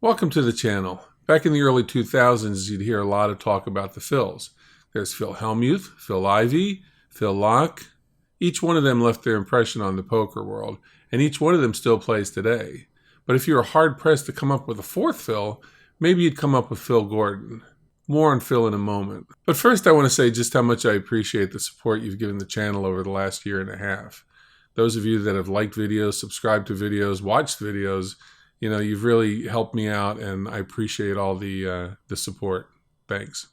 Welcome to the channel. Back in the early 2000s, you'd hear a lot of talk about the Phils. There's Phil Hellmuth, Phil Ivey, Phil Laak. Each one of them left their impression on the poker world, and each one of them still plays today. But if you were hard-pressed to come up with a fourth Phil, maybe you'd come up with Phil Gordon. More on Phil in a moment. But first I want to say just how much I appreciate the support you've given the channel over the last year and a half. Those of you that have liked videos, subscribed to videos, watched videos, you've really helped me out, and I appreciate all the support. Thanks.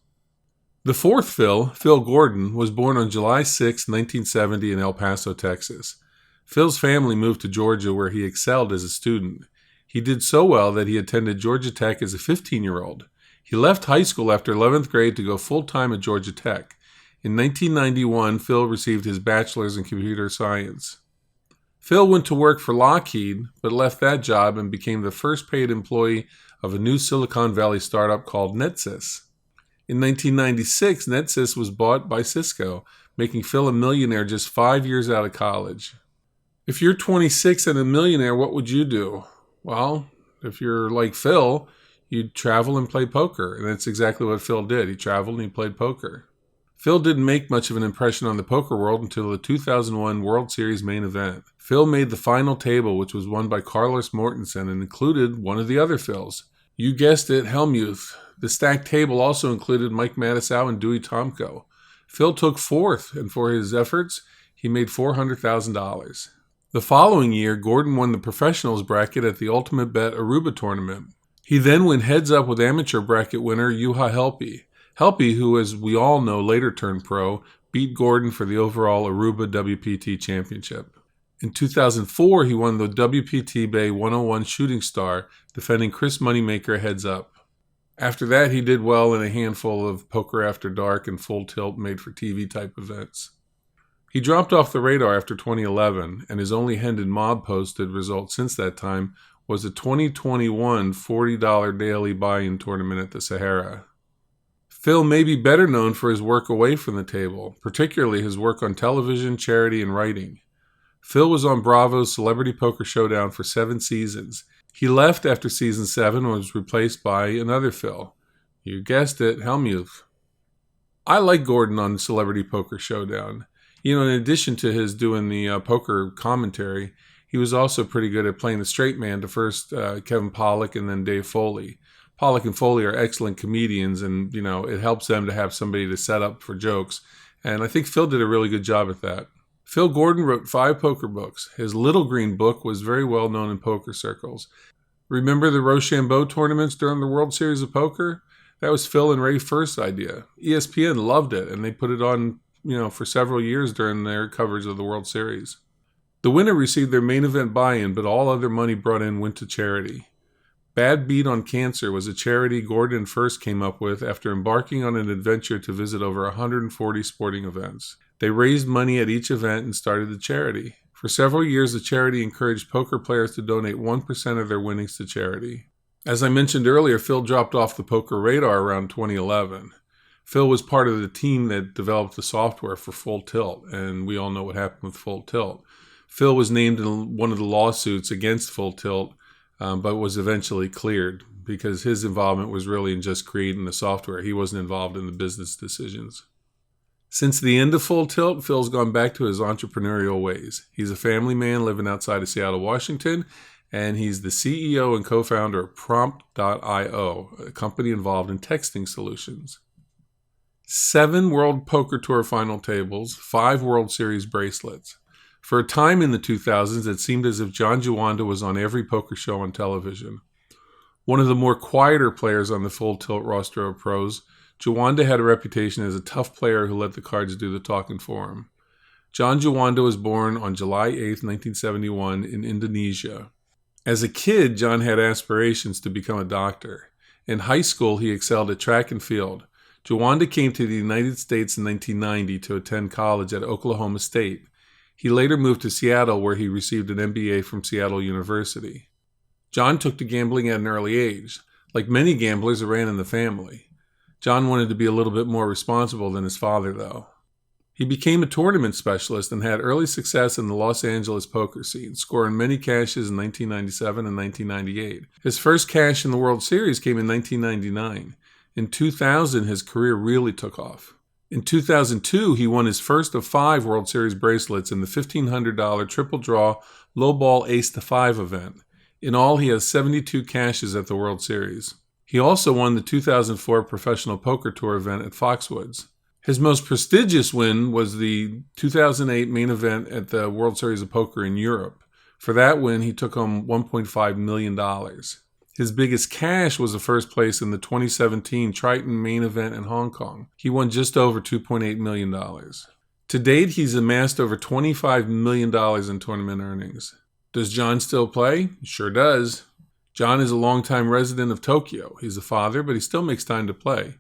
The fourth Phil, Phil Gordon, was born on July 6, 1970 in El Paso, Texas. Phil's family moved to Georgia where he excelled as a student. He did so well that he attended Georgia Tech as a 15-year-old. He left high school after 11th grade to go full-time at Georgia Tech. In 1991, Phil received his bachelor's in computer science. Phil went to work for Lockheed, but left that job and became the first paid employee of a new Silicon Valley startup called NetSys. In 1996, NetSys was bought by Cisco, making Phil a millionaire just 5 years out of college. If you're 26 and a millionaire, what would you do? Well, if you're like Phil, you'd travel and play poker, and that's exactly what Phil did. He traveled and he played poker. Phil didn't make much of an impression on the poker world until the 2001 World Series main event. Phil made the final table, which was won by Carlos Mortensen and included one of the other Phils. You guessed it, hellmuth. The stacked table also included Mike Matusow and Dewey Tomko. Phil took fourth, and for his efforts, he made $400,000. The following year, Gordon won the professionals bracket at the Ultimate Bet Aruba tournament. He then went heads-up with amateur bracket winner Juha Helppi. Helppi, who as we all know later turned pro, beat Gordon for the overall Aruba WPT championship. In 2004, he won the WPT Bay 101 Shooting Star, defending Chris Moneymaker heads-up. After that, he did well in a handful of Poker After Dark and FullTilt made-for-TV type events. He dropped off the radar after 2011, and his only Hendon Mob posted result since that time was a 2021 $40 daily buy-in tournament at the Sahara. Phil may be better known for his work away from the table, particularly his work on television, charity, and writing. Phil was on Bravo's Celebrity Poker Showdown for 7 seasons. He left after season 7 and was replaced by another Phil. You guessed it, hellmuth. I like Gordon on Celebrity Poker Showdown. In addition to his doing the poker commentary, he was also pretty good at playing the straight man to first Kevin Pollak and then Dave Foley. Pollak and Foley are excellent comedians, and, it helps them to have somebody to set up for jokes. And I think Phil did a really good job at that. Phil Gordon wrote 5 poker books. His Little Green Book was very well known in poker circles. Remember the Rochambeau tournaments during the World Series of Poker? That was Phil and Ray First's idea. ESPN loved it, and they put it on, for several years during their coverage of the World Series. The winner received their main event buy-in, but all other money brought in went to charity. Bad Beat on Cancer was a charity Gordon first came up with after embarking on an adventure to visit over 140 sporting events. They raised money at each event and started the charity. For several years, the charity encouraged poker players to donate 1% of their winnings to charity. As I mentioned earlier, Phil dropped off the poker radar around 2011. Phil was part of the team that developed the software for FullTilt, and we all know what happened with FullTilt. Phil was named in one of the lawsuits against FullTilt, but was eventually cleared because his involvement was really in just creating the software. He wasn't involved in the business decisions. Since the end of FullTilt, Phil's gone back to his entrepreneurial ways. He's a family man living outside of Seattle, Washington, and he's the CEO and co-founder of Prompt.io, a company involved in texting solutions. 7 World Poker Tour final tables, 5 World Series bracelets. For a time in the 2000s, it seemed as if John Juanda was on every poker show on television. One of the more quieter players on the FullTilt roster of pros, Juanda had a reputation as a tough player who let the cards do the talking for him. John Juanda was born on July 8, 1971 in Indonesia. As a kid, John had aspirations to become a doctor. In high school, he excelled at track and field. Juanda came to the United States in 1990 to attend college at Oklahoma State. He later moved to Seattle, where he received an MBA from Seattle University. John took to gambling at an early age. Like many gamblers, it ran in the family. John wanted to be a little bit more responsible than his father, though. He became a tournament specialist and had early success in the Los Angeles poker scene, scoring many cashes in 1997 and 1998. His first cash in the World Series came in 1999. In 2000, his career really took off. In 2002, he won his first of 5 World Series bracelets in the $1,500 triple draw lowball ace-to-5 event. In all, he has 72 cashes at the World Series. He also won the 2004 Professional Poker Tour event at Foxwoods. His most prestigious win was the 2008 main event at the World Series of Poker in Europe. For that win, he took home $1.5 million. His biggest cash was the first place in the 2017 Triton main event in Hong Kong. He won just over $2.8 million. To date, he's amassed over $25 million in tournament earnings. Does John still play? He sure does. John is a longtime resident of Tokyo. He's a father, but he still makes time to play.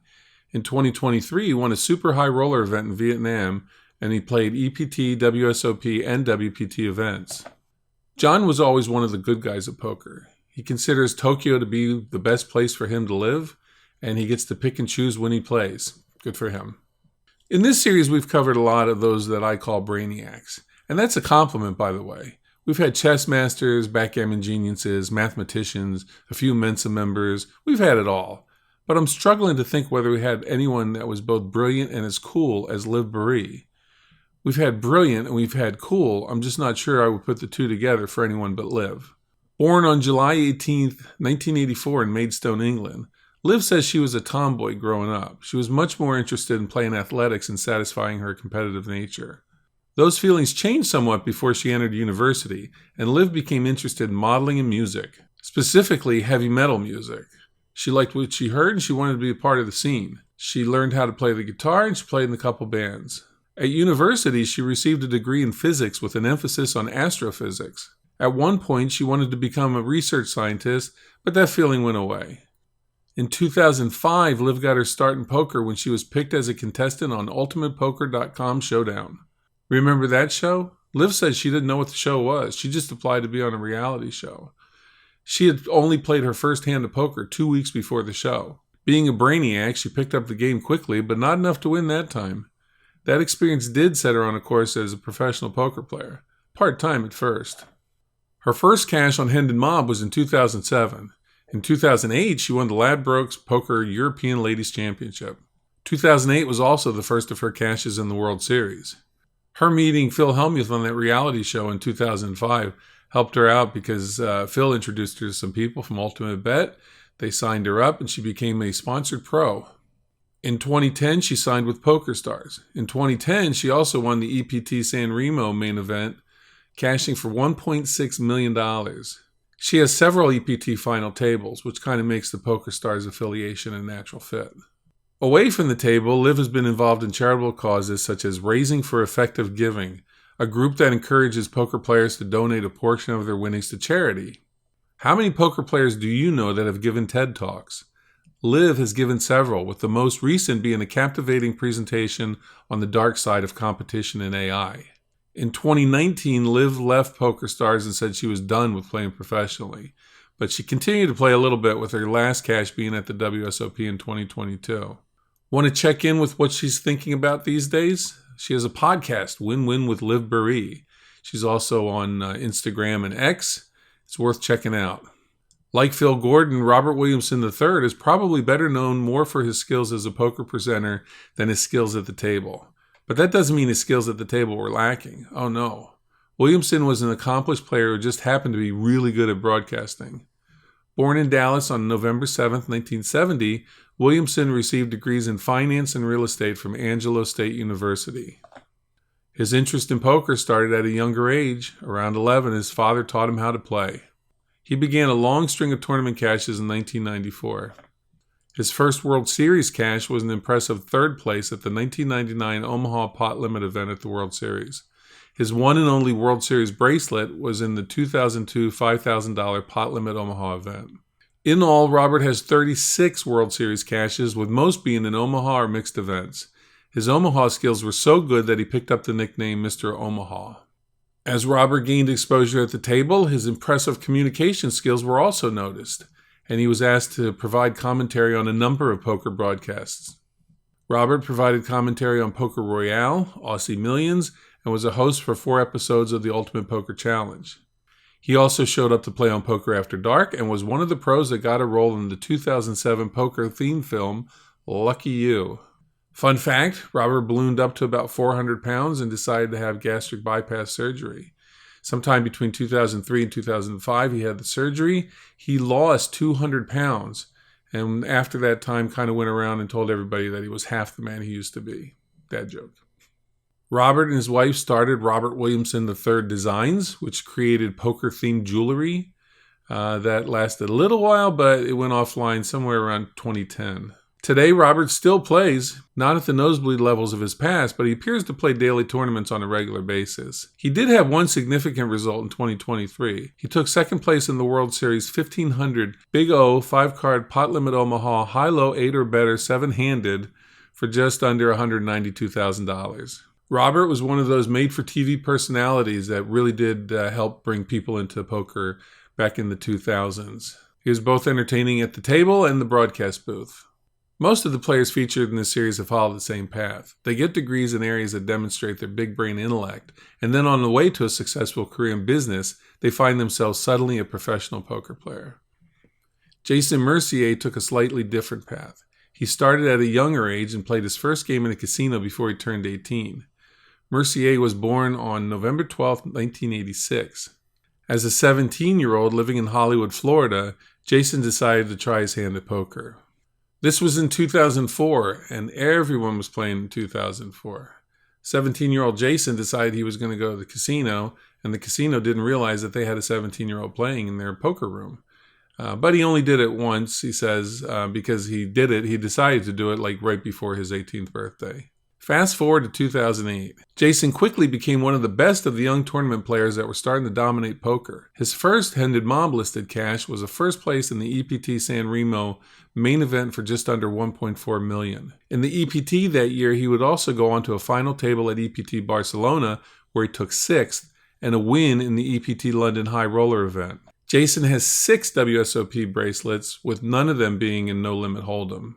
In 2023, he won a super high roller event in Vietnam, and he played EPT, WSOP, and WPT events. John was always one of the good guys at poker. He considers Tokyo to be the best place for him to live, and he gets to pick and choose when he plays. Good for him. In this series, we've covered a lot of those that I call brainiacs, and that's a compliment, by the way. We've had chess masters, backgammon geniuses, mathematicians, a few Mensa members. We've had it all. But I'm struggling to think whether we had anyone that was both brilliant and as cool as Liv Boeree. We've had brilliant and we've had cool. I'm just not sure I would put the two together for anyone but Liv. Born on July 18, 1984 in Maidstone, England, Liv says she was a tomboy growing up. She was much more interested in playing athletics and satisfying her competitive nature. Those feelings changed somewhat before she entered university, and Liv became interested in modeling and music, specifically heavy metal music. She liked what she heard and she wanted to be a part of the scene. She learned how to play the guitar and she played in a couple bands. At university, she received a degree in physics with an emphasis on astrophysics. At one point, she wanted to become a research scientist, but that feeling went away. In 2005, Liv got her start in poker when she was picked as a contestant on UltimatePoker.com Showdown. Remember that show? Liv said she didn't know what the show was. She just applied to be on a reality show. She had only played her first hand of poker 2 weeks before the show. Being a brainiac, she picked up the game quickly, but not enough to win that time. That experience did set her on a course as a professional poker player, part-time at first. Her first cash on Hendon Mob was in 2007. In 2008, she won the Ladbrokes Poker European Ladies Championship. 2008 was also the first of her cashes in the World Series. Her meeting Phil Hellmuth on that reality show in 2005 helped her out because Phil introduced her to some people from Ultimate Bet. They signed her up and she became a sponsored pro. In 2010, she signed with PokerStars. In 2010, she also won the EPT San Remo main event, cashing for $1.6 million. She has several EPT final tables, which kind of makes the PokerStars affiliation a natural fit. Away from the table, Liv has been involved in charitable causes such as Raising for Effective Giving, a group that encourages poker players to donate a portion of their winnings to charity. How many poker players do you know that have given TED Talks? Liv has given several, with the most recent being a captivating presentation on the dark side of competition in AI. In 2019, Liv left PokerStars and said she was done with playing professionally, but she continued to play a little bit with her last cash being at the WSOP in 2022. Want to check in with what she's thinking about these days? She has a podcast, Win-Win with Liv Boeree. She's also on Instagram and X. It's worth checking out. Like Phil Gordon, Robert Williamson III is probably better known more for his skills as a poker presenter than his skills at the table. But that doesn't mean his skills at the table were lacking. Oh no. Williamson was an accomplished player who just happened to be really good at broadcasting. Born in Dallas on November 7, 1970, Williamson received degrees in finance and real estate from Angelo State University. His interest in poker started at a younger age. Around 11, his father taught him how to play. He began a long string of tournament cashes in 1994. His first World Series cash was an impressive third place at the 1999 Omaha pot limit event at the World Series. His one and only World Series bracelet was in the 2002 $5,000 pot limit Omaha event. In all, Robert has 36 World Series cashes, with most being in Omaha or mixed events. His Omaha skills were so good that he picked up the nickname Mr. Omaha. As Robert gained exposure at the table, his impressive communication skills were also noticed, and he was asked to provide commentary on a number of poker broadcasts. Robert provided commentary on Poker Royale, Aussie Millions, and was a host for 4 episodes of the Ultimate Poker Challenge. He also showed up to play on Poker After Dark and was one of the pros that got a role in the 2007 poker-themed film, Lucky You. Fun fact, Robert ballooned up to about 400 pounds and decided to have gastric bypass surgery. Sometime between 2003 and 2005, he had the surgery. He lost 200 pounds. And after that time, kind of went around and told everybody that he was half the man he used to be. Dad joke. Robert and his wife started Robert Williamson III Designs, which created poker-themed jewelry. That lasted a little while, but it went offline somewhere around 2010. Today, Robert still plays, not at the nosebleed levels of his past, but he appears to play daily tournaments on a regular basis. He did have one significant result in 2023. He took second place in the World Series 1500 Big O 5-card pot limit Omaha high-low 8 or better 7-handed for just under $192,000. Robert was one of those made-for-TV personalities that really did help bring people into poker back in the 2000s. He was both entertaining at the table and the broadcast booth. Most of the players featured in this series have followed the same path. They get degrees in areas that demonstrate their big brain intellect, and then on the way to a successful career in business, they find themselves suddenly a professional poker player. Jason Mercier took a slightly different path. He started at a younger age and played his first game in a casino before he turned 18. Mercier was born on November 12, 1986. As a 17-year-old living in Hollywood, Florida, Jason decided to try his hand at poker. This was in 2004, and everyone was playing in 2004. 17-year-old Jason decided he was going to go to the casino, and the casino didn't realize that they had a 17-year-old playing in their poker room. But he only did it once, he says, because he decided to do it like right before his 18th birthday. Fast forward to 2008. Jason quickly became one of the best of the young tournament players that were starting to dominate poker. His first Hended Mob listed cash was a first place in the EPT San Remo main event for just under $1.4 million. In the EPT that year, he would also go on to a final table at EPT Barcelona, where he took 6th, and a win in the EPT London High Roller event. Jason has 6 WSOP bracelets, with none of them being in No Limit Hold'em.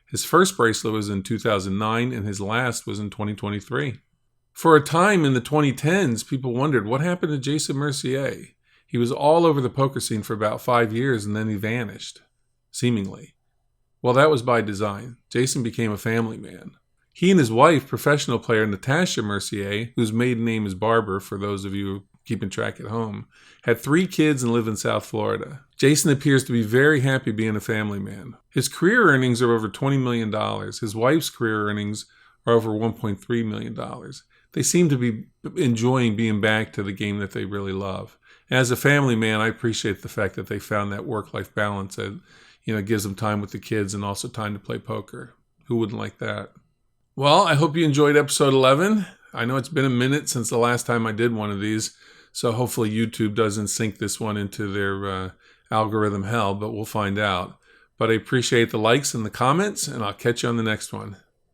His first bracelet was in 2009, and his last was in 2023. For a time in the 2010s, people wondered what happened to Jason Mercier. He was all over the poker scene for about 5 years, and then he vanished, seemingly. Well, that was by design. Jason became a family man. He and his wife, professional player Natasha Mercier, whose maiden name is Barbour, for those of you keeping track at home, had 3 kids and live in South Florida. Jason appears to be very happy being a family man. His career earnings are over $20 million. His wife's career earnings are over $1.3 million. They seem to be enjoying being back to the game that they really love. As a family man, I appreciate the fact that they found that work-life balance that, gives them time with the kids and also time to play poker. Who wouldn't like that? Well, I hope you enjoyed episode 11. I know it's been a minute since the last time I did one of these, so hopefully YouTube doesn't sink this one into their algorithm hell, but we'll find out. But I appreciate the likes and the comments, and I'll catch you on the next one.